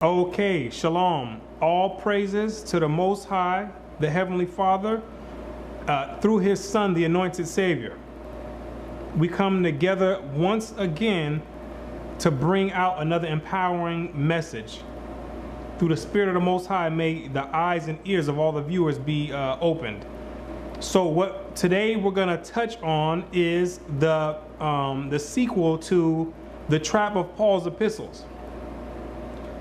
Okay, shalom. All praises to the Most High, the Heavenly Father, through His Son, the Anointed Savior. We come together once again to bring out another empowering message. Through the Spirit of the Most High, may the eyes and ears of all the viewers be opened. So what today we're going to touch on is the sequel to the trap of Paul's epistles.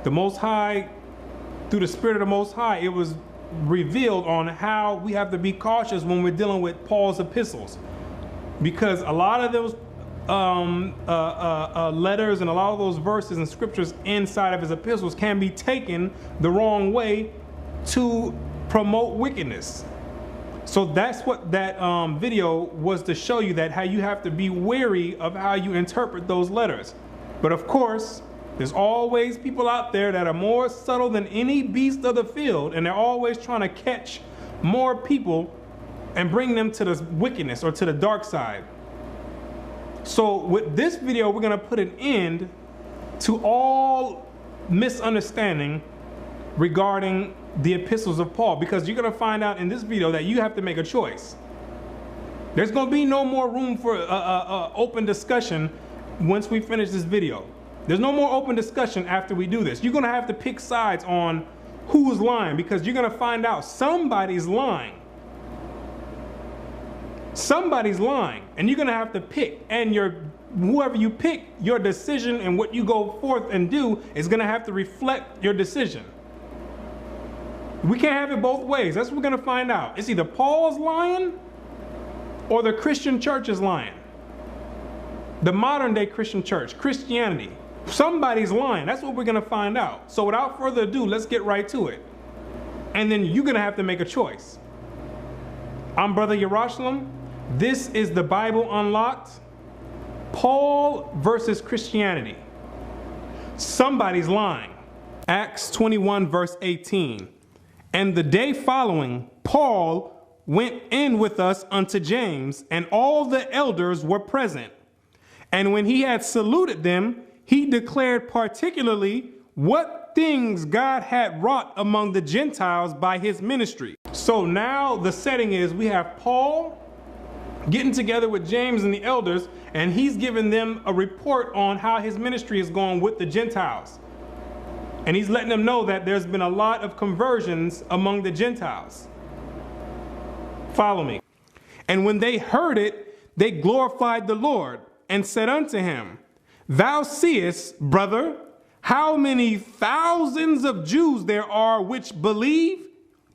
The Most High, through the Spirit of the Most High, it was revealed on how we have to be cautious when we're dealing with Paul's epistles. Because a lot of those letters and a lot of those verses and scriptures inside of his epistles can be taken the wrong way to promote wickedness. So that's what that video was to show you, that how you have to be wary of how you interpret those letters. But of course, there's always people out there that are more subtle than any beast of the field, and they're always trying to catch more people and bring them to the wickedness or to the dark side. So with this video, we're going to put an end to all misunderstanding regarding the epistles of Paul, because you're going to find out in this video that you have to make a choice. There's going to be no more room for open discussion once we finish this video. There's no more open discussion after we do this. You're going to have to pick sides on who's lying, because you're going to find out somebody's lying. Somebody's lying, and you're going to have to pick. And whoever you pick, your decision and what you go forth and do is going to have to reflect your decision. We can't have it both ways. That's what we're going to find out. It's either Paul's lying or the Christian church is lying. The modern day Christian church, Christianity. Somebody's lying. That's what we're going to find out. So without further ado, let's get right to it. And then you're going to have to make a choice. I'm Brother Yarashalam. This is the Bible Unlocked. Paul versus Christianity. Somebody's lying. Acts 21 verse 18. And the day following, Paul went in with us unto James, and all the elders were present. And when he had saluted them, he declared particularly what things God had wrought among the Gentiles by his ministry. So now the setting is we have Paul getting together with James and the elders, and he's giving them a report on how his ministry is going with the Gentiles. And he's letting them know that there's been a lot of conversions among the Gentiles. Follow me. And when they heard it, they glorified the Lord and said unto him, Thou seest, brother, how many thousands of Jews there are which believe,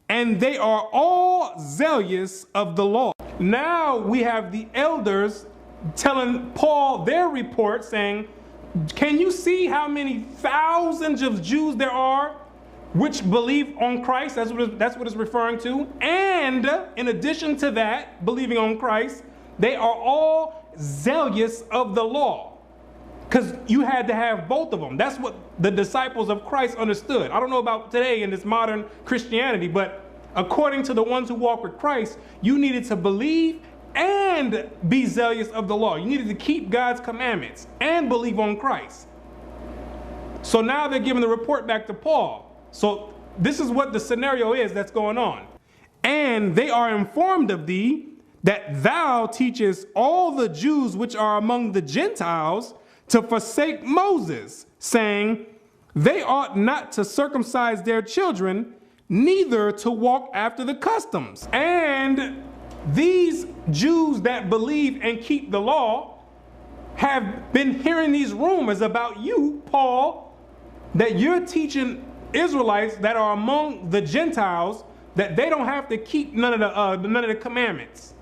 and they are all zealous of the law. Now we have the elders telling Paul their report, saying, can you see how many thousands of Jews there are which believe on Christ? That's what it's referring to. And in addition to that, believing on Christ, they are all zealous of the law. Because you had to have both of them. That's what the disciples of Christ understood. I don't know about today in this modern Christianity, but according to the ones who walk with Christ, you needed to believe and be zealous of the law. You needed to keep God's commandments and believe on Christ. So now they're giving the report back to Paul. So this is what the scenario is that's going on. And they are informed of thee that thou teachest all the Jews which are among the Gentiles to forsake Moses, saying, they ought not to circumcise their children, neither to walk after the customs. And these Jews that believe and keep the law have been hearing these rumors about you, Paul, that you're teaching Israelites that are among the Gentiles that they don't have to keep none of the commandments.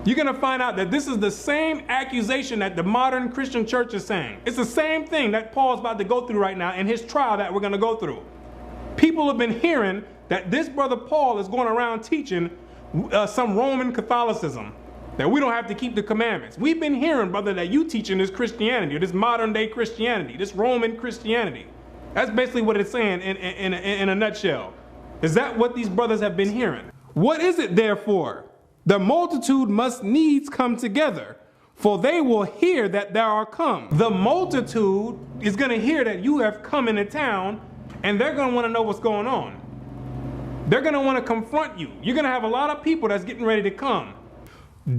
You're going to find out that this is the same accusation that the modern Christian church is saying. It's the same thing that Paul's about to go through right now in his trial that we're going to go through. People have been hearing that this brother Paul is going around teaching some Roman Catholicism, that we don't have to keep the commandments. We've been hearing, brother, that you teaching this Christianity, or this modern day Christianity, this Roman Christianity. That's basically what it's saying in a nutshell. Is that what these brothers have been hearing? What is it therefore? The multitude must needs come together, for they will hear that thou art come. The multitude is going to hear that you have come into town, and they're going to want to know what's going on. They're going to want to confront you. You're going to have a lot of people that's getting ready to come.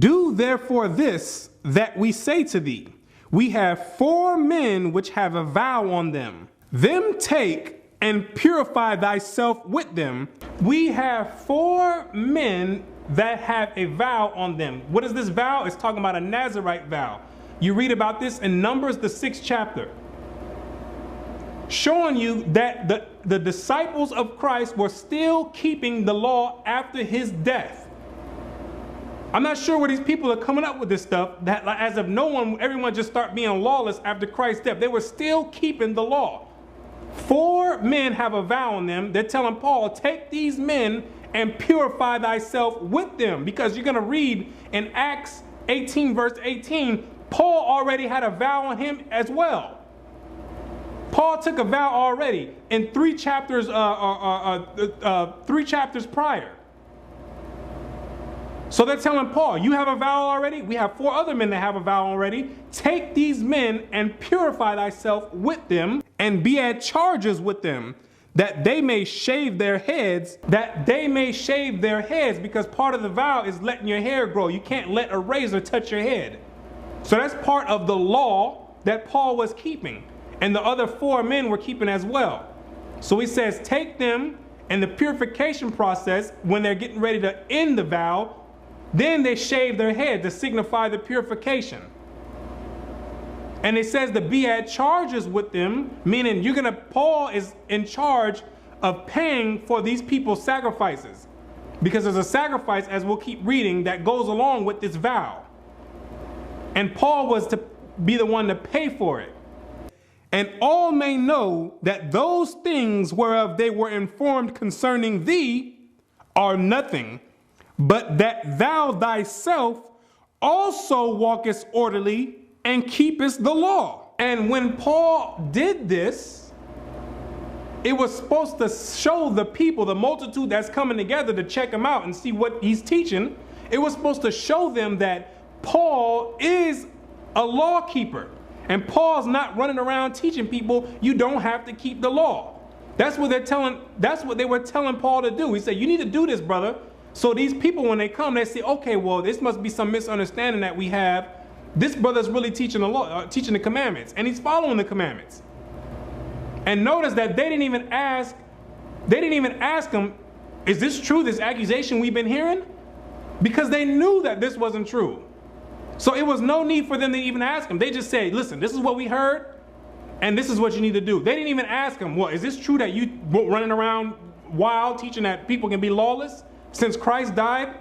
Do therefore this that we say to thee. We have 4 men which have a vow on them. Them take and purify thyself with them. We have 4 men that have a vow on them. What is this vow? It's talking about a Nazirite vow. You read about this in Numbers, the 6th chapter, showing you that the disciples of Christ were still keeping the law after his death. I'm not sure where these people are coming up with this stuff, that as if everyone just start being lawless after Christ's death. They were still keeping the law. 4 men have a vow on them. They're telling Paul, take these men and purify thyself with them. Because you're going to read in Acts 18 verse 18, Paul already had a vow on him as well. Paul took a vow already in 3 chapters, 3 chapters prior. So they're telling Paul, you have a vow already? We have 4 other men that have a vow already. Take these men and purify thyself with them, and be at charges with them, that they may shave their heads, because part of the vow is letting your hair grow. You can't let a razor touch your head. So that's part of the law that Paul was keeping, and the other 4 men were keeping as well. So he says, take them, and the purification process, when they're getting ready to end the vow, then they shave their head to signify the purification. And it says to be at charges with them, meaning Paul is in charge of paying for these people's sacrifices. Because there's a sacrifice, as we'll keep reading, that goes along with this vow. And Paul was to be the one to pay for it. And all may know that those things whereof they were informed concerning thee are nothing, but that thou thyself also walkest orderly and keepest the law. And when Paul did this, it was supposed to show the people, the multitude that's coming together to check him out and see what he's teaching. It was supposed to show them that Paul is a law keeper. And Paul's not running around teaching people you don't have to keep the law. That's what they were telling Paul to do. He said, you need to do this, brother. So these people, when they come, they say, okay, well, this must be some misunderstanding that we have. This brother's really teaching the law, teaching the commandments, and he's following the commandments. And notice that they didn't even ask him, is this true, this accusation we've been hearing? Because they knew that this wasn't true. So it was no need for them to even ask him. They just said, listen, this is what we heard, and this is what you need to do. They didn't even ask him, well, is this true that you running around wild teaching that people can be lawless since Christ died?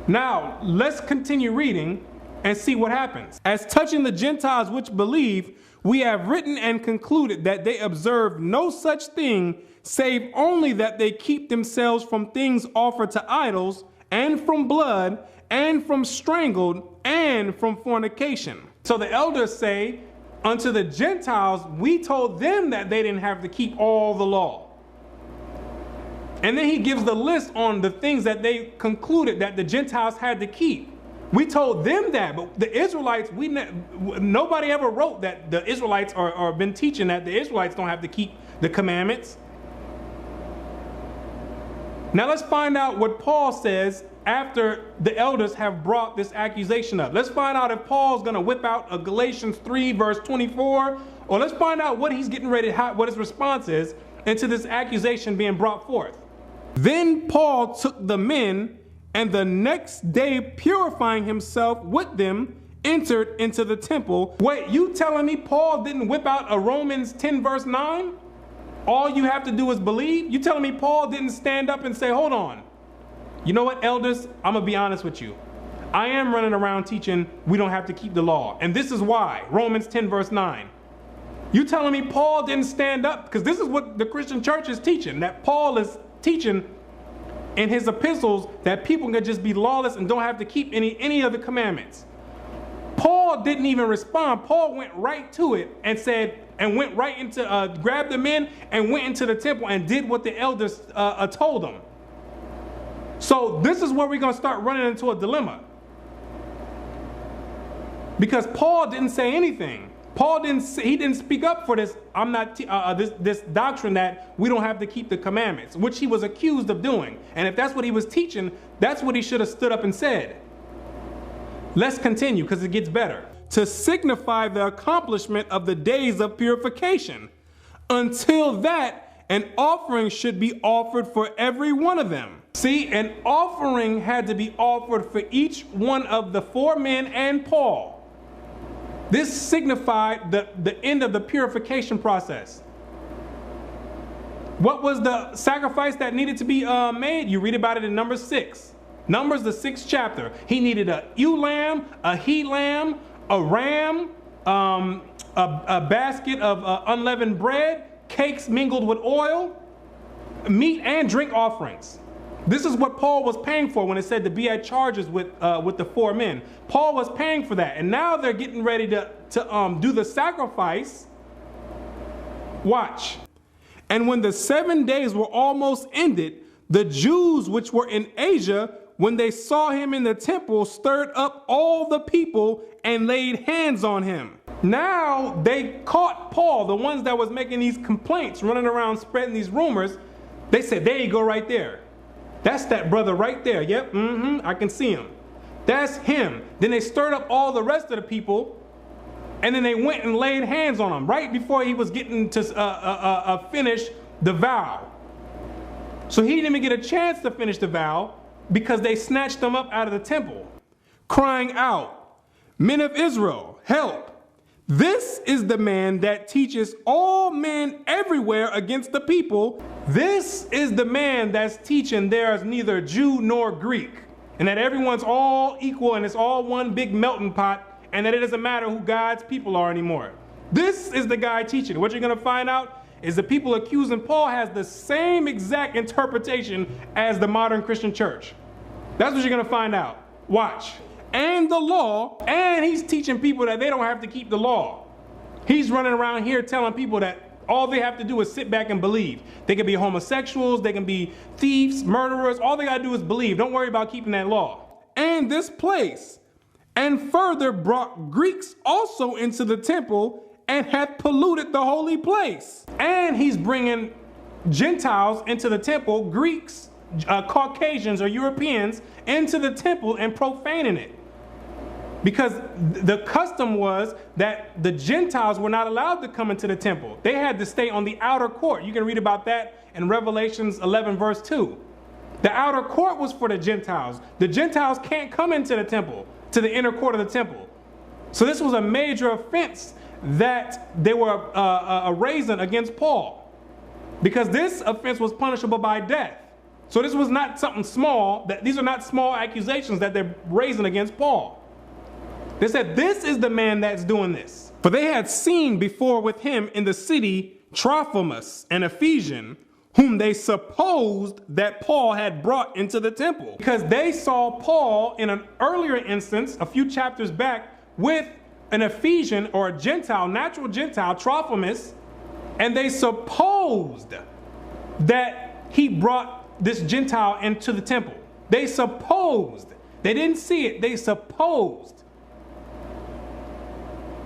Now, let's continue reading and see what happens. As touching the Gentiles which believe, we have written and concluded that they observe no such thing, save only that they keep themselves from things offered to idols, and from blood, and from strangled, and from fornication. So the elders say, unto the Gentiles, we told them that they didn't have to keep all the law. And then he gives the list on the things that they concluded that the Gentiles had to keep. We told them that, but the Israelites, nobody ever wrote that the Israelites or been teaching that the Israelites don't have to keep the commandments. Now let's find out what Paul says after the elders have brought this accusation up. Let's find out if Paul's going to whip out a Galatians 3 verse 24, or let's find out what he's getting ready, what his response is into this accusation being brought forth. Then Paul took the men, and the next day, purifying himself with them, entered into the temple. Wait, you telling me Paul didn't whip out a Romans 10 verse 9? All you have to do is believe? You telling me Paul didn't stand up and say, hold on. You know what, elders? I'm going to be honest with you. I am running around teaching we don't have to keep the law. And this is why. Romans 10 verse 9. You telling me Paul didn't stand up? Because this is what the Christian church is teaching, that Paul is teaching in his epistles that people can just be lawless and don't have to keep any of the commandments. Paul didn't even respond. Paul went right to it and said, and went right into, grabbed the men and went into the temple and did what the elders told him. So this is where we're going to start running into a dilemma. Because Paul didn't say anything. He didn't speak up for this. This doctrine that we don't have to keep the commandments, which he was accused of doing. And if that's what he was teaching, that's what he should have stood up and said. Let's continue, because it gets better. To signify the accomplishment of the days of purification. Until that, an offering should be offered for every one of them. See, an offering had to be offered for each one of the 4 men and Paul. This signified the end of the purification process. What was the sacrifice that needed to be made? You read about it in Numbers 6. Numbers, the 6th chapter. He needed a ewe lamb, a he lamb, a ram, a basket of unleavened bread, cakes mingled with oil, meat and drink offerings. This is what Paul was paying for when it said to be at charges with the 4 men. Paul was paying for that. And now they're getting ready to do the sacrifice. Watch. And when the 7 days were almost ended, the Jews which were in Asia, when they saw him in the temple, stirred up all the people and laid hands on him. Now they caught Paul, the ones that was making these complaints, running around spreading these rumors. They said, there you go right there. That's that brother right there. Yep, I can see him. That's him. Then they stirred up all the rest of the people, and then they went and laid hands on him right before he was getting to finish the vow. So he didn't even get a chance to finish the vow because they snatched him up out of the temple, crying out, "Men of Israel, help! This is the man that teaches all men everywhere against the people. This is the man that's teaching there is neither Jew nor Greek, and that everyone's all equal and it's all one big melting pot, and that it doesn't matter who God's people are anymore." This is the guy teaching. What you're going to find out is the people accusing Paul has the same exact interpretation as the modern Christian church. That's what you're going to find out. Watch. And the law, and he's teaching people that they don't have to keep the law. He's running around here telling people that all they have to do is sit back and believe. They can be homosexuals, they can be thieves, murderers. All they got to do is believe. Don't worry about keeping that law. And this place, and further brought Greeks also into the temple, and hath polluted the holy place. And he's bringing Gentiles into the temple, Greeks, Caucasians or Europeans into the temple and profaning it. Because the custom was that the Gentiles were not allowed to come into the temple. They had to stay on the outer court. You can read about that in Revelations 11 verse 2. The outer court was for the Gentiles. The Gentiles can't come into the temple, to the inner court of the temple. So this was a major offense that they were raising against Paul. Because this offense was punishable by death. So this was not something small. These are not small accusations that they're raising against Paul. They said, this is the man that's doing this. For they had seen before with him in the city Trophimus, an Ephesian, whom they supposed that Paul had brought into the temple. Because they saw Paul in an earlier instance, a few chapters back, with an Ephesian or a Gentile, natural Gentile, Trophimus, and they supposed that he brought this Gentile into the temple. They supposed. They didn't see it. They supposed.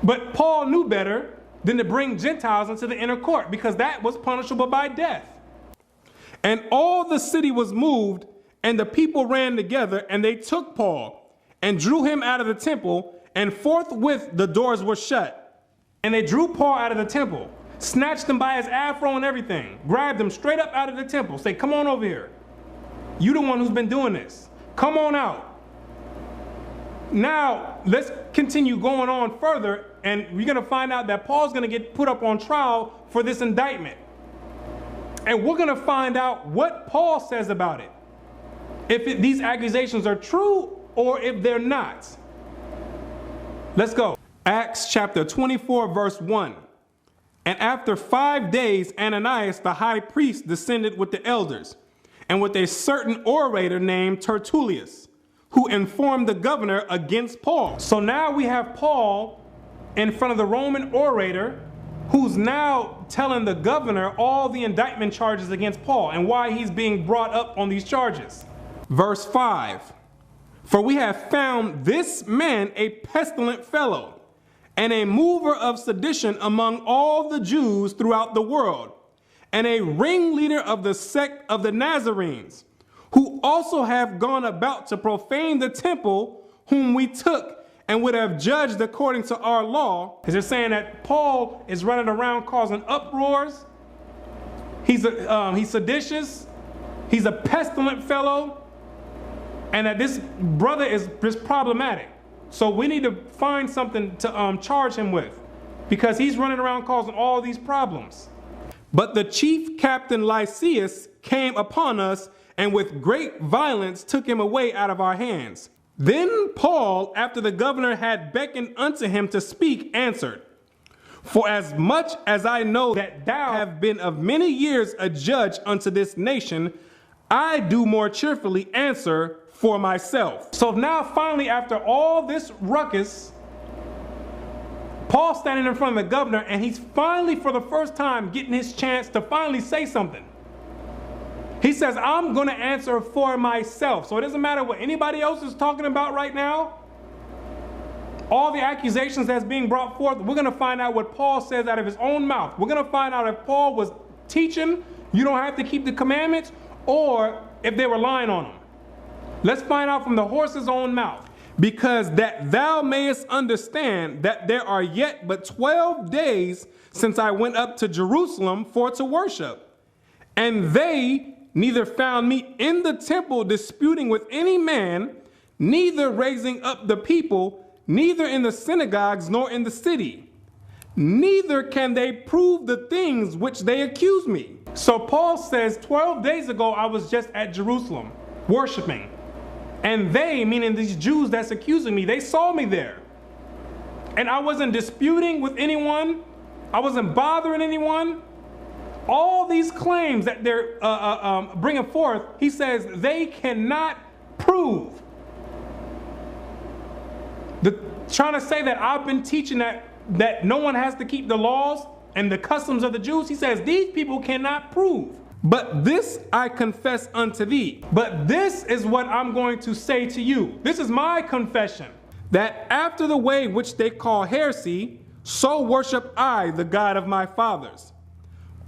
But Paul knew better than to bring Gentiles into the inner court, because that was punishable by death. And all the city was moved, and the people ran together, and they took Paul and drew him out of the temple, and forthwith the doors were shut. And they drew Paul out of the temple, snatched him by his afro and everything, grabbed him straight up out of the temple, say, "Come on over here. You the one who's been doing this. Come on out." Now, let's continue going on further, and we're going to find out that Paul's going to get put up on trial for this indictment. And we're going to find out what Paul says about it. If these accusations are true or if they're not. Let's go. Acts chapter 24, verse 1. And after 5 days, Ananias, the high priest, descended with the elders, and with a certain orator named Tertullius, who informed the governor against Paul. So now we have Paul in front of the Roman orator, who's now telling the governor all the indictment charges against Paul and why he's being brought up on these charges. Verse 5. For we have found this man a pestilent fellow, and a mover of sedition among all the Jews throughout the world, and a ringleader of the sect of the Nazarenes, who also have gone about to profane the temple, whom we took and would have judged according to our law. Is it saying that Paul is running around causing uproars? He's seditious. He's a pestilent fellow. And that this brother is just problematic. So we need to find something to charge him with, because he's running around causing all these problems. But the chief captain Lysias came upon us, and with great violence took him away out of our hands. Then Paul, after the governor had beckoned unto him to speak, answered, For as much as I know that thou have been of many years a judge unto this nation, I do more cheerfully answer for myself. So now finally, after all this ruckus, Paul's standing in front of the governor, and he's finally, for the first time, getting his chance to finally say something. He says, I'm going to answer for myself. So it doesn't matter what anybody else is talking about right now. All the accusations that's being brought forth, we're going to find out what Paul says out of his own mouth. We're going to find out if Paul was teaching you don't have to keep the commandments, or if they were lying on him. Let's find out from the horse's own mouth. Because that thou mayest understand that there are yet but 12 days since I went up to Jerusalem for to worship. And they neither found me in the temple disputing with any man, neither raising up the people, neither in the synagogues nor in the city. Neither can they prove the things which they accuse me. So Paul says, 12 days ago I was just at Jerusalem worshiping. And they, meaning these Jews that's accusing me, they saw me there. And I wasn't disputing with anyone. I wasn't bothering anyone. All these claims that they're bringing forth, he says they cannot prove. Trying to say that I've been teaching that no one has to keep the laws and the customs of the Jews, he says these people cannot prove. But this I confess unto thee. But this is what I'm going to say to you. This is my confession. That after the way which they call heresy, so worship I the God of my fathers,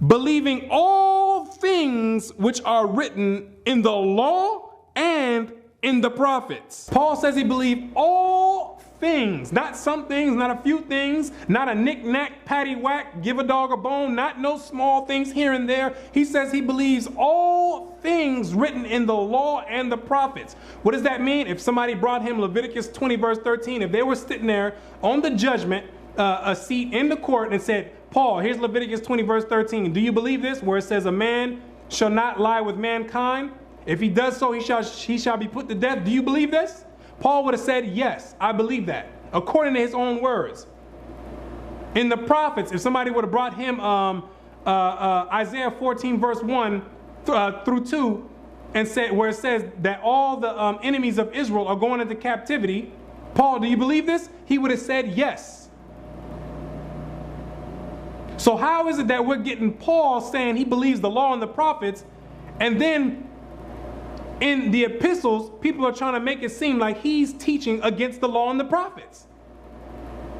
believing all things which are written in the law and in the prophets. Paul says he believed all things, not some things, not a few things, not a knick-knack, patty-whack, give a dog a bone, not no small things here and there. He says he believes all things written in the law and the prophets. What does that mean? If somebody brought him Leviticus 20 verse 13, if they were sitting there on the judgment a seat in the court and said, Paul, here's Leviticus 20 verse 13. Do you believe this? Where it says a man shall not lie with mankind. If he does so, he shall be put to death. Do you believe this? Paul would have said, yes, I believe that, according to his own words. In the prophets, if somebody would have brought him Isaiah 14 verse 1 through 2, and said, where it says that all the enemies of Israel are going into captivity, Paul, do you believe this? He would have said yes. So how is it that we're getting Paul saying he believes the law and the prophets, and then in the epistles, people are trying to make it seem like he's teaching against the law and the prophets?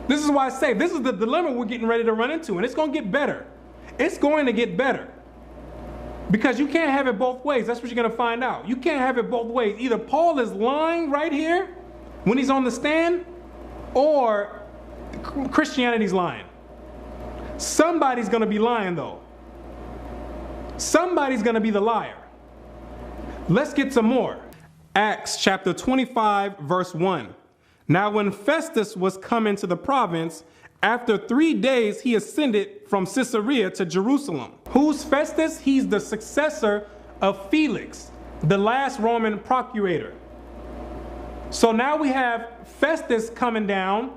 This is why I say this is the dilemma we're getting ready to run into, and it's going to get better. It's going to get better. Because you can't have it both ways. That's what you're going to find out. You can't have it both ways. Either Paul is lying right here when he's on the stand, or Christianity's lying. Somebody's going to be lying, though. Somebody's going to be the liar. Let's get some more. Acts chapter 25, verse 1. Now when Festus was come into the province, after 3 days he ascended from Caesarea to Jerusalem. Who's Festus? He's the successor of Felix, the last Roman procurator. So now we have Festus coming down,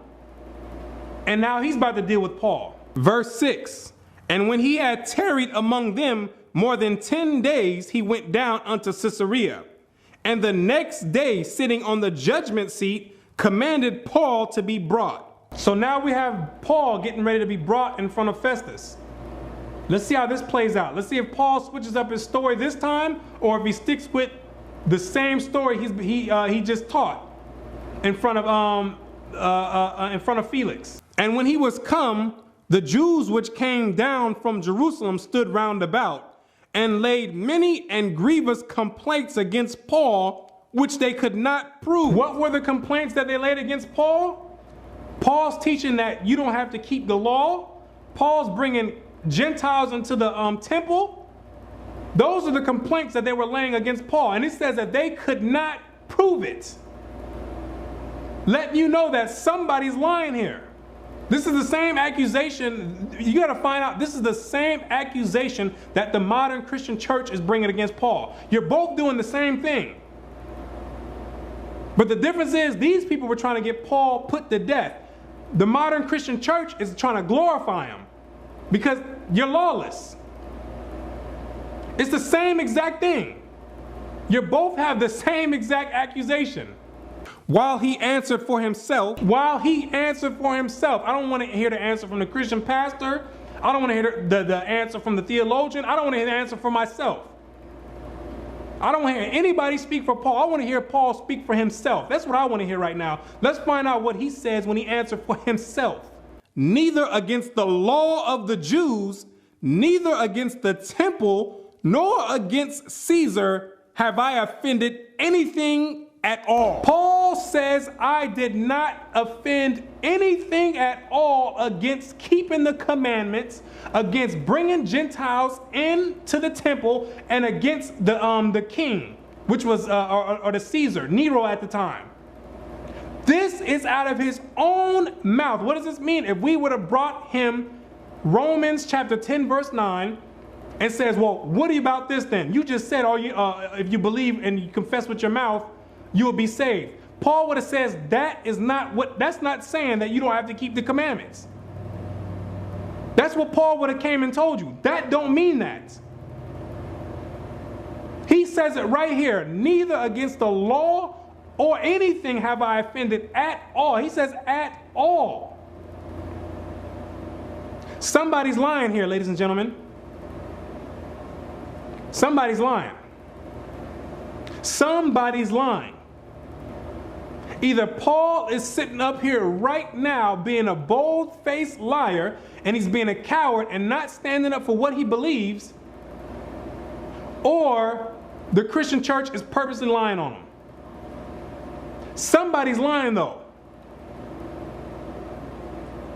and now he's about to deal with Paul. Verse 6. And when he had tarried among them more than 10 days, he went down unto Caesarea, and the next day, sitting on the judgment seat, commanded Paul to be brought. So now we have Paul getting ready to be brought in front of Festus. Let's see how this plays out. Let's see if Paul switches up his story this time, or if he sticks with the same story he just taught. in front of Felix. And when he was come, the Jews which came down from Jerusalem stood round about, and laid many and grievous complaints against Paul, which they could not prove. What were the complaints that they laid against Paul? Paul's teaching that you don't have to keep the law. Paul's bringing Gentiles into the temple. Those are the complaints that they were laying against Paul. And it says that they could not prove it. Letting you know that somebody's lying here. This is the same accusation. You got to find out, this is the same accusation that the modern Christian church is bringing against Paul. You're both doing the same thing. But the difference is these people were trying to get Paul put to death. The modern Christian church is trying to glorify him because you're lawless. It's the same exact thing. You both have the same exact accusation. While he answered for himself, I don't want to hear the answer from the Christian pastor. I don't want to hear the answer from the theologian. I don't want to hear the answer for myself. I don't want to hear anybody speak for Paul. I want to hear Paul speak for himself. That's what I want to hear right now. Let's find out what he says when he answered for himself. Neither against the law of the Jews, neither against the temple, nor against Caesar have I offended anything at all. Paul says, I did not offend anything at all against keeping the commandments, against bringing Gentiles into the temple, and against the king, which was or the Caesar, Nero at the time. This is out of his own mouth. What does this mean? If we would have brought him Romans chapter 10 verse 9 and says, well, what about this then? You just said, if you believe and you confess with your mouth, you will be saved. Paul would have says that's not saying that you don't have to keep the commandments. That's what Paul would have came and told you. That don't mean that. He says it right here. Neither against the law or anything have I offended at all. He says at all. Somebody's lying here, ladies and gentlemen. Somebody's lying. Somebody's lying. Either Paul is sitting up here right now being a bold-faced liar and he's being a coward and not standing up for what he believes, or the Christian church is purposely lying on him. Somebody's lying though.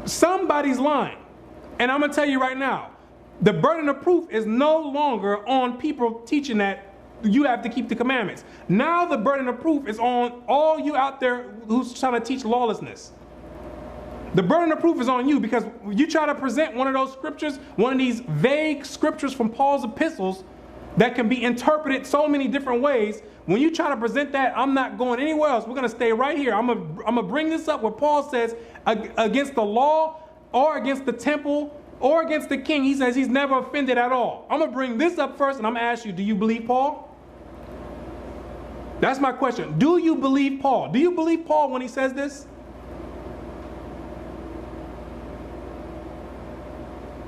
Somebody's lying. And I'm going to tell you right now, the burden of proof is no longer on people teaching that you have to keep the commandments. Now the burden of proof is on all you out there who's trying to teach lawlessness. The burden of proof is on you because you try to present one of those scriptures, one of these vague scriptures from Paul's epistles that can be interpreted so many different ways. When you try to present that, I'm not going anywhere else. We're going to stay right here. I'm going to bring this up where Paul says against the law or against the temple or against the king. He says he's never offended at all. I'm going to bring this up first and I'm going to ask you, do you believe Paul? That's my question. Do you believe Paul? Do you believe Paul when he says this?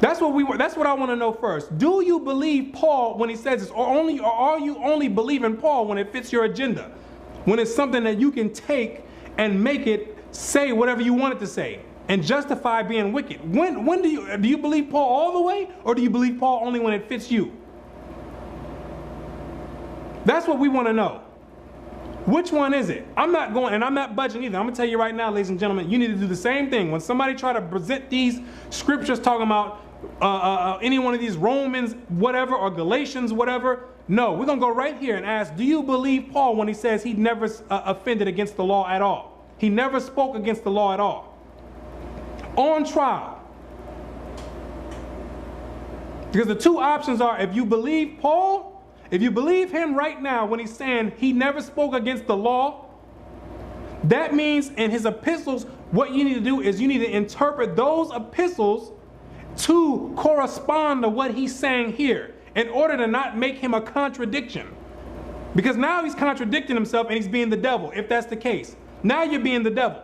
That's what I want to know first. Do you believe Paul when he says this, or are you only believing Paul when it fits your agenda? When it's something that you can take and make it say whatever you want it to say and justify being wicked? When do you believe Paul all the way, or do you believe Paul only when it fits you? That's what we want to know. Which one is it? I'm not going, and I'm not budging either. I'm going to tell you right now, ladies and gentlemen, you need to do the same thing. When somebody try to present these scriptures talking about any one of these Romans, whatever, or Galatians, whatever, no, we're going to go right here and ask, do you believe Paul when he says he never offended against the law at all? He never spoke against the law at all. On trial. Because the two options are, if you believe Paul, if you believe him right now when he's saying he never spoke against the law, that means in his epistles, what you need to do is you need to interpret those epistles to correspond to what he's saying here in order to not make him a contradiction. Because now he's contradicting himself and he's being the devil, if that's the case. Now you're being the devil.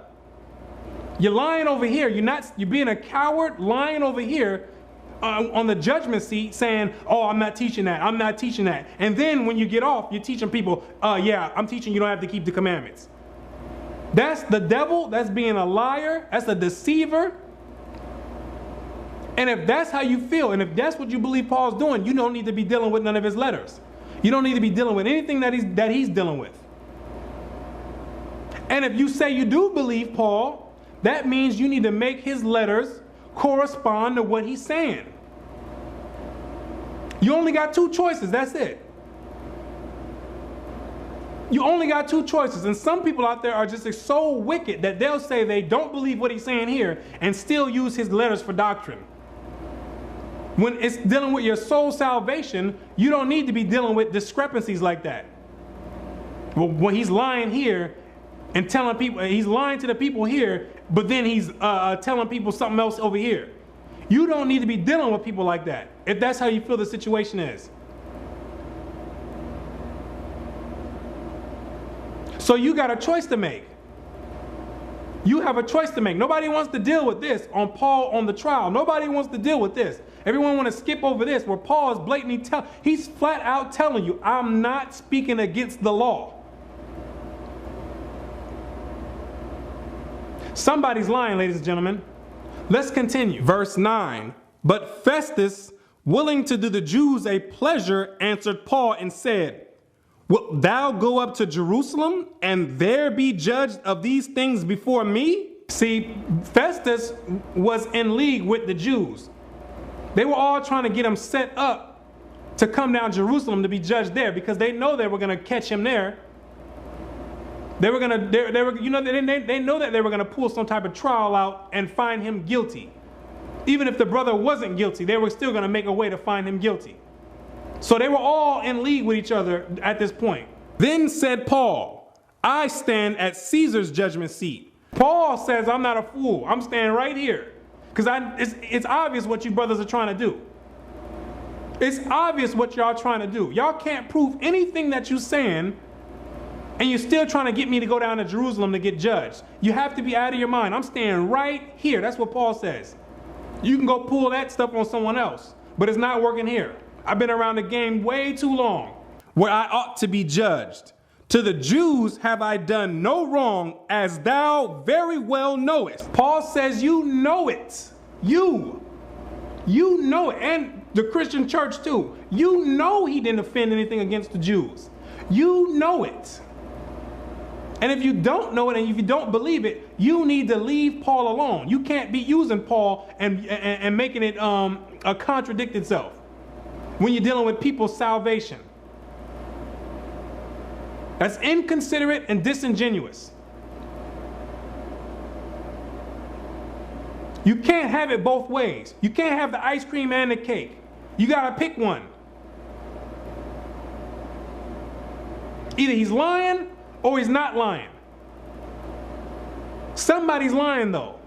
You're lying over here. You're being a coward lying over here on the judgment seat saying, oh, I'm not teaching that. I'm not teaching that. And then when you get off, you're teaching people, yeah, I'm teaching you don't have to keep the commandments. That's the devil. That's being a liar. That's a deceiver. And if that's how you feel, and if that's what you believe Paul's doing, you don't need to be dealing with none of his letters. You don't need to be dealing with anything that he's dealing with. And if you say you do believe Paul, that means you need to make his letters correspond to what he's saying. You only got two choices. That's it. You only got two choices. And some people out there are just so wicked that they'll say they don't believe what he's saying here and still use his letters for doctrine. When it's dealing with your soul salvation, you don't need to be dealing with discrepancies like that. Well, when he's lying here and telling people, he's lying to the people here, but then he's telling people something else over here. You don't need to be dealing with people like that if that's how you feel the situation is. So you got a choice to make. You have a choice to make. Nobody wants to deal with this on Paul on the trial. Nobody wants to deal with this. Everyone want to skip over this where Paul is blatantly he's flat out telling you, I'm not speaking against the law. Somebody's lying, ladies and gentlemen. Let's continue. Verse 9. But Festus, willing to do the Jews a pleasure, answered Paul and said, wilt thou go up to Jerusalem and there be judged of these things before me? See, Festus was in league with the Jews. They were all trying to get him set up to come down to Jerusalem to be judged there because they know they were going to catch him there. They were going to, they know that they were going to pull some type of trial out and find him guilty. Even if the brother wasn't guilty, they were still going to make a way to find him guilty. So they were all in league with each other at this point. Then said Paul, I stand at Caesar's judgment seat. Paul says, I'm not a fool. I'm standing right here. Because it's obvious what you brothers are trying to do. It's obvious what y'all trying to do. Y'all can't prove anything that you're saying, and you're still trying to get me to go down to Jerusalem to get judged. You have to be out of your mind. I'm standing right here. That's what Paul says. You can go pull that stuff on someone else, but it's not working here. I've been around the game way too long, where I ought to be judged. To the Jews have I done no wrong, as thou very well knowest. Paul says you know it. You know it. And the Christian church too. You know he didn't offend anything against the Jews. You know it. And if you don't know it and if you don't believe it, you need to leave Paul alone. You can't be using Paul and making it contradict itself when you're dealing with people's salvation. That's inconsiderate and disingenuous. You can't have it both ways. You can't have the ice cream and the cake. You got to pick one. Either he's lying or he's not lying. Somebody's lying though.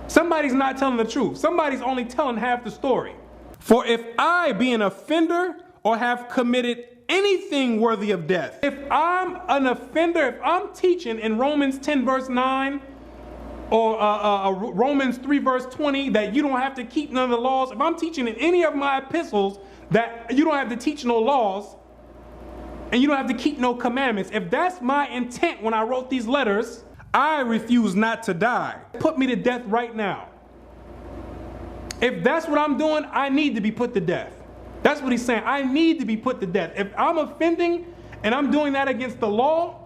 Somebody's not telling the truth. Somebody's only telling half the story. For if I be an offender or have committed anything worthy of death. If I'm an offender, if I'm teaching in Romans 10 verse 9 or Romans 3 verse 20 that you don't have to keep none of the laws, if I'm teaching in any of my epistles that you don't have to teach no laws and you don't have to keep no commandments, if that's my intent when I wrote these letters, I refuse not to die. Put me to death right now. If that's what I'm doing, I need to be put to death. That's what he's saying. I need to be put to death. If I'm offending and I'm doing that against the law,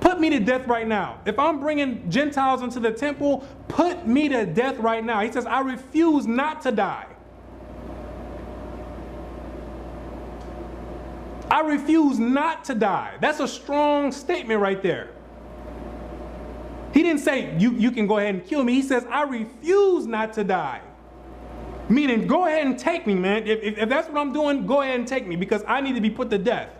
put me to death right now. If I'm bringing Gentiles into the temple, put me to death right now. He says, I refuse not to die. I refuse not to die. That's a strong statement right there. He didn't say, you can go ahead and kill me. He says, I refuse not to die. Meaning, go ahead and take me, man. If that's what I'm doing, go ahead and take me because I need to be put to death.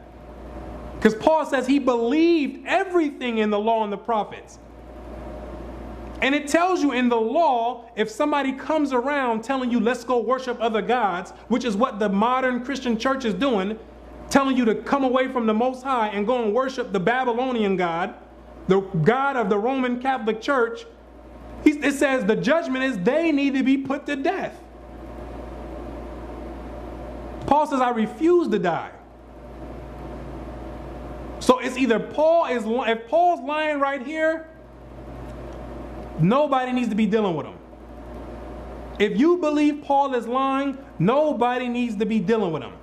Because Paul says he believed everything in the law and the prophets. And it tells you in the law, if somebody comes around telling you, let's go worship other gods, which is what the modern Christian church is doing, telling you to come away from the Most High and go and worship the Babylonian God, the God of the Roman Catholic Church, it says the judgment is they need to be put to death. Paul says, I refuse to die. So it's either if Paul's lying right here, nobody needs to be dealing with him. If you believe Paul is lying, nobody needs to be dealing with him.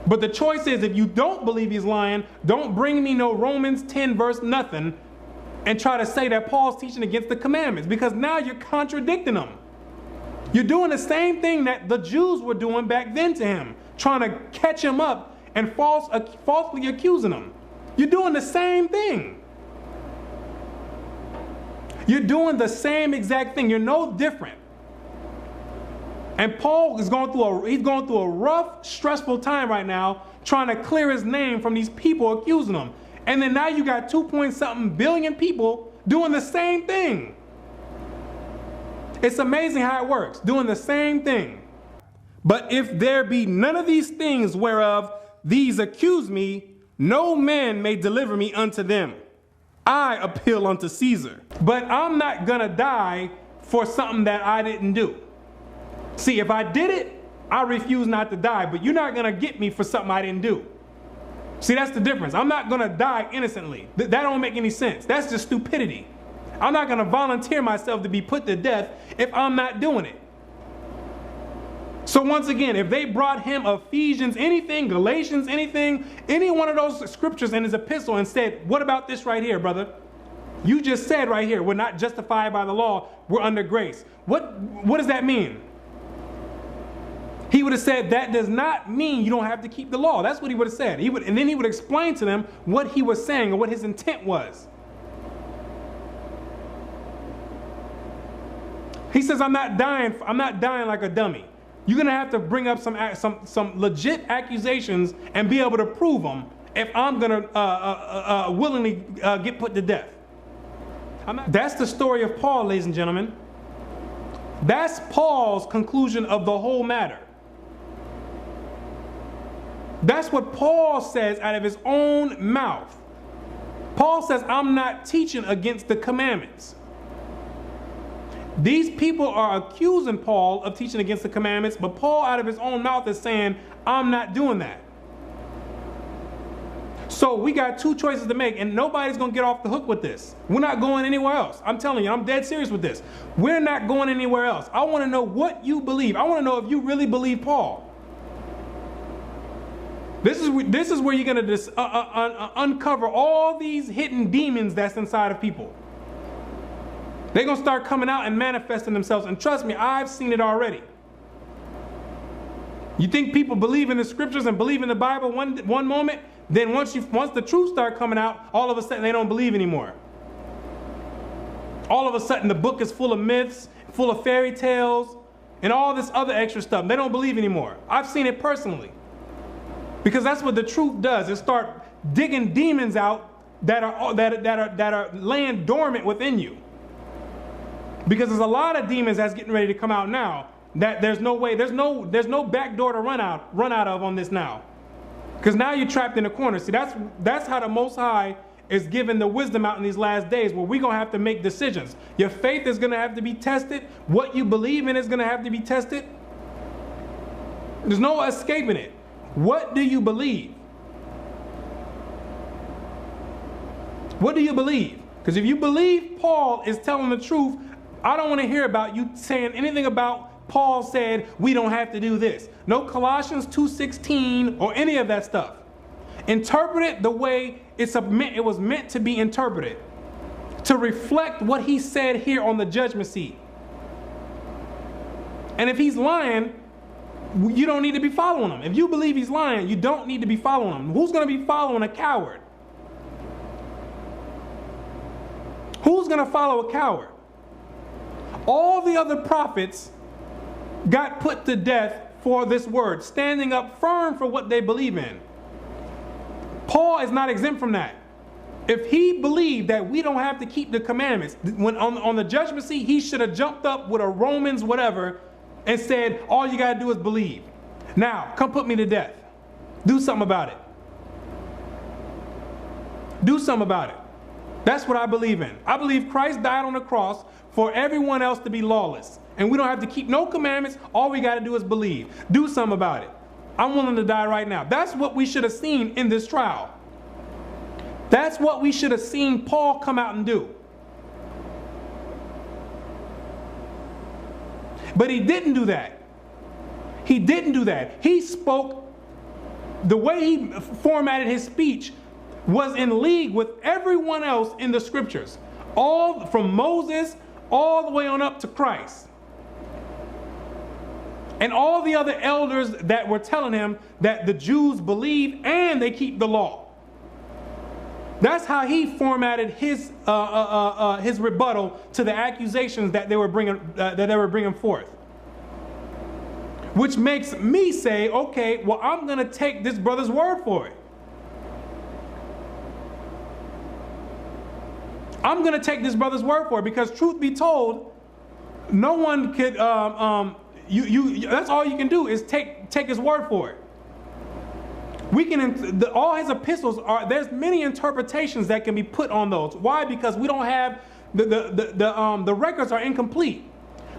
But the choice is, if you don't believe he's lying, don't bring me no Romans 10 verse nothing and try to say that Paul's teaching against the commandments, because now you're contradicting him. You're doing the same thing that the Jews were doing back then to him, trying to catch him up and falsely accusing him. You're doing the same thing. You're doing the same exact thing. You're no different. And Paul is going through a rough, stressful time right now, trying to clear his name from these people accusing him. And then now you got 2-point-something billion people doing the same thing. It's amazing how it works, doing the same thing. But if there be none of these things whereof these accuse me, no man may deliver me unto them. I appeal unto Caesar. But I'm not gonna die for something that I didn't do. See, if I did it, I refuse not to die, but you're not gonna get me for something I didn't do. See, that's the difference. I'm not gonna die innocently. That don't make any sense. That's just stupidity. I'm not gonna volunteer myself to be put to death if I'm not doing it. So once again, if they brought him Ephesians, anything, Galatians, anything, any one of those scriptures in his epistle and said, what about this right here, brother? You just said right here, we're not justified by the law, we're under grace. What does that mean? He would have said, that does not mean you don't have to keep the law. That's what he would have said. And then he would explain to them what he was saying or what his intent was. He says, I'm not dying like a dummy. You're going to have to bring up some legit accusations and be able to prove them if I'm going to willingly get put to death. That's the story of Paul, ladies and gentlemen. That's Paul's conclusion of the whole matter. That's what Paul says out of his own mouth. Paul says, I'm not teaching against the commandments. These people are accusing Paul of teaching against the commandments, but Paul out of his own mouth is saying, I'm not doing that. So we got two choices to make, and nobody's going to get off the hook with this. We're not going anywhere else. I'm telling you, I'm dead serious with this. We're not going anywhere else. I want to know what you believe. I want to know if you really believe Paul. This is where you're going to uncover all these hidden demons that's inside of people. They're going to start coming out and manifesting themselves. And trust me, I've seen it already. You think people believe in the scriptures and believe in the Bible one moment, then once the truth starts coming out, all of a sudden they don't believe anymore. All of a sudden the book is full of myths, full of fairy tales, and all this other extra stuff. They don't believe anymore. I've seen it personally. Because that's what the truth does. It start digging demons out that are laying dormant within you. Because there's a lot of demons that's getting ready to come out now that there's no way, there's no back door to run out of on this now. Because now you're trapped in a corner. See, that's how the Most High is giving the wisdom out in these last days, where we're going to have to make decisions. Your faith is going to have to be tested. What you believe in is going to have to be tested. There's no escaping it. What do you believe? What do you believe? Because if you believe Paul is telling the truth, I don't want to hear about you saying anything about Paul said we don't have to do this. No Colossians 2:16 or any of that stuff. Interpret it the way it was meant to be interpreted, to reflect what he said here on the judgment seat. And if he's lying, you don't need to be following him. If you believe he's lying, you don't need to be following him. Who's going to be following a coward? Who's going to follow a coward? All the other prophets got put to death for this word, standing up firm for what they believe in. Paul is not exempt from that. If he believed that we don't have to keep the commandments, when on the judgment seat, he should have jumped up with a Romans whatever and said, all you got to do is believe. Now, come put me to death. Do something about it. Do something about it. That's what I believe in. I believe Christ died on the cross for everyone else to be lawless. And we don't have to keep no commandments. All we got to do is believe. Do something about it. I'm willing to die right now. That's what we should have seen in this trial. That's what we should have seen Paul come out and do. But he didn't do that. He didn't do that. He spoke, the way he formatted his speech was in league with everyone else in the scriptures. All from Moses all the way on up to Christ. And all the other elders that were telling him that the Jews believe and they keep the law. That's how he formatted his rebuttal to the accusations that they were bringing forth. Which makes me say, okay, well, I'm going to take this brother's word for it. I'm going to take this brother's word for it, because truth be told, no one could. That's all you can do is take his word for it. We can all his epistles are. There's many interpretations that can be put on those. Why? Because we don't have the records are incomplete.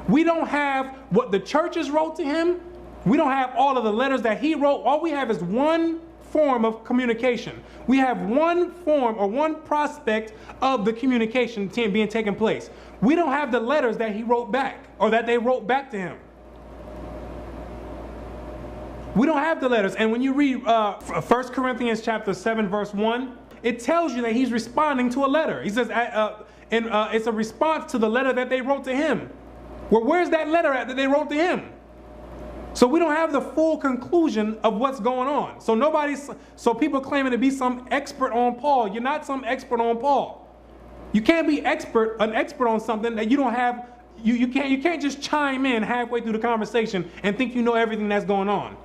We don't have what the churches wrote to him. We don't have all of the letters that he wrote. All we have is one form of communication. We have one form or one prospect of the communication being taken place. We don't have the letters that he wrote back or that they wrote back to him. We don't have the letters. And when you read 1 Corinthians chapter 7 verse 1, it tells you that he's responding to a letter. He says it's a response to the letter that they wrote to him. Well, where's that letter at that they wrote to him? So we don't have the full conclusion of what's going on. So people claiming to be some expert on Paul. You're not some expert on Paul. You can't be an expert on something that you don't have. You can't just chime in halfway through the conversation and think you know everything that's going on.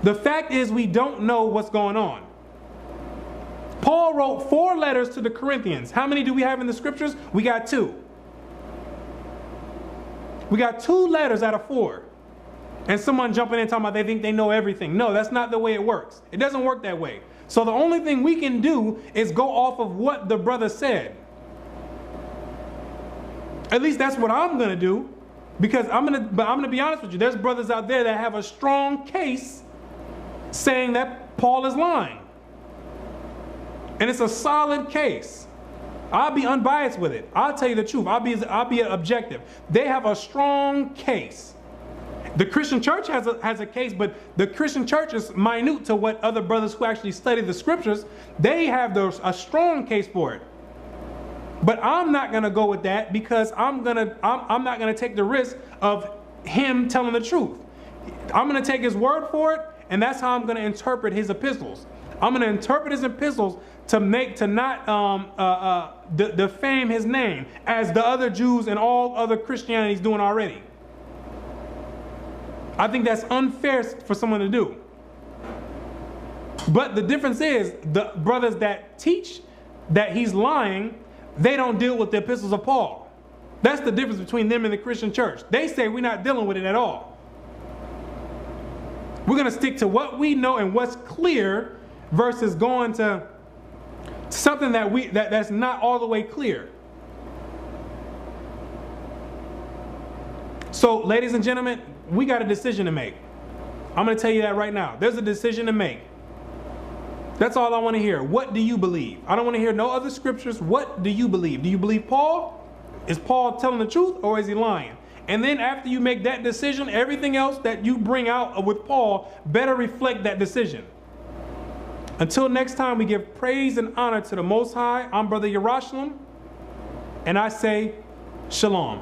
The fact is, we don't know what's going on. Paul wrote 4 letters to the Corinthians. How many do we have in the scriptures? We got 2. We got 2 letters out of 4. And someone jumping in talking about they think they know everything. No, that's not the way it works. It doesn't work that way. So the only thing we can do is go off of what the brother said. At least that's what I'm going to do. Because I'm going to be honest with you. There's brothers out there that have a strong case saying that Paul is lying. And it's a solid case. I'll be unbiased with it. I'll tell you the truth. I'll be objective. They have a strong case. The Christian church has a case, but the Christian church is minute to what other brothers who actually study the scriptures. They have a strong case for it. But I'm not going to go with that, because I'm not going to take the risk of him telling the truth. I'm going to take his word for it, and that's how I'm going to interpret his epistles. I'm going to interpret his epistles to not defame his name as the other Jews and all other Christianity is doing already. I think that's unfair for someone to do. But the difference is, the brothers that teach that he's lying, they don't deal with the epistles of Paul. That's the difference between them and the Christian church. They say we're not dealing with it at all. We're going to stick to what we know and what's clear versus going to something that's not all the way clear. So, ladies and gentlemen, we got a decision to make. I'm going to tell you that right now. There's a decision to make. That's all I want to hear. What do you believe? I don't want to hear no other scriptures. What do you believe? Do you believe Paul? Is Paul telling the truth, or is he lying? And then after you make that decision, everything else that you bring out with Paul better reflect that decision. Until next time, we give praise and honor to the Most High. I'm Brother Yarashalam, and I say, Shalom.